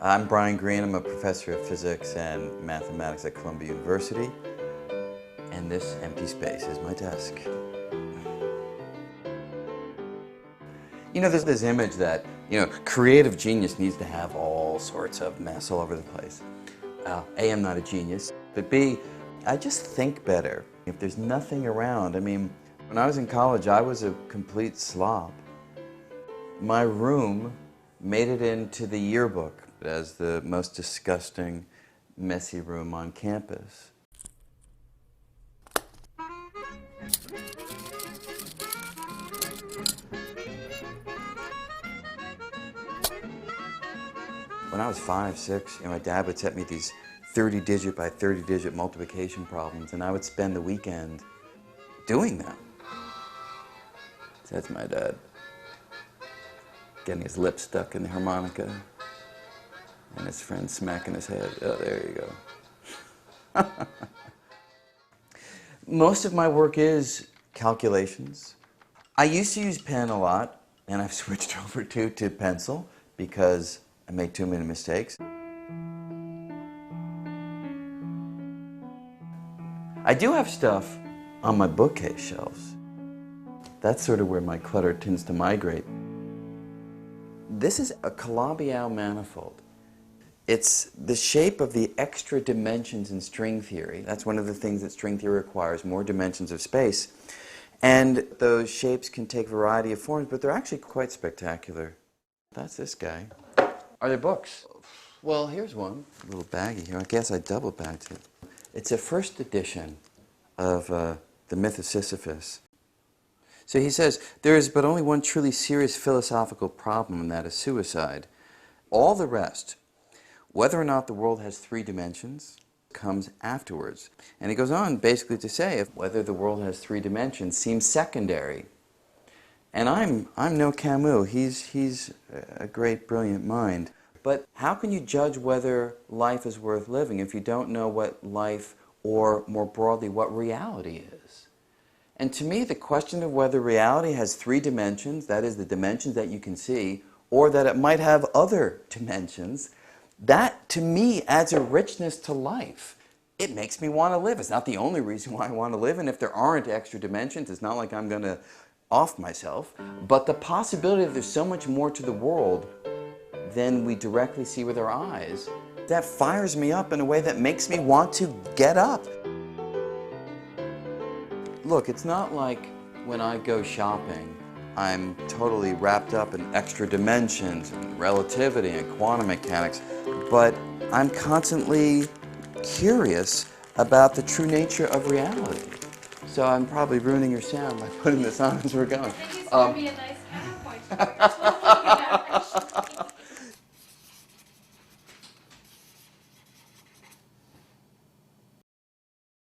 I'm Brian Greene. I'm a professor of physics and mathematics at Columbia University. And this empty space is my desk. You know, there's this image that, creative genius needs to have all sorts of mess all over the place. A, I'm not a genius, but B, I just think better. If there's nothing around, when I was in college, I was a complete slob. My room made it into the yearbook as the most disgusting, messy room on campus. When I was 5, 6, my dad would set me these 30-digit by 30-digit multiplication problems, and I would spend the weekend doing them. So that's my dad. Getting his lips stuck in the harmonica, and his friend smacking his head. Oh, there you go. Most of my work is calculations. I used to use pen a lot, and I've switched over to pencil because I make too many mistakes. I do have stuff on my bookcase shelves. That's sort of where my clutter tends to migrate. This is a Calabi-Yau manifold. It's the shape of the extra dimensions in string theory. That's one of the things that string theory requires, more dimensions of space. And those shapes can take a variety of forms, but they're actually quite spectacular. That's this guy. Are there books? Well, here's one. A little baggie here. I guess I double bagged it. It's a first edition of The Myth of Sisyphus. So he says, there is but only one truly serious philosophical problem, and that is suicide. All the rest, whether or not the world has 3 dimensions, comes afterwards. And he goes on basically to say, whether the world has 3 dimensions seems secondary. And I'm no Camus. He's a great, brilliant mind. But how can you judge whether life is worth living if you don't know what life, or more broadly, what reality is? And to me, the question of whether reality has 3 dimensions, that is, the dimensions that you can see, or that it might have other dimensions, that, to me, adds a richness to life. It makes me want to live. It's not the only reason why I want to live, and if there aren't extra dimensions, it's not like I'm going to off myself. But the possibility that there's so much more to the world than we directly see with our eyes, that fires me up in a way that makes me want to get up. Look, it's not like when I go shopping, I'm totally wrapped up in extra dimensions and relativity and quantum mechanics, but I'm constantly curious about the true nature of reality. So I'm probably ruining your sound by putting this on as we're going. I think it's going to be a nice counterpoint.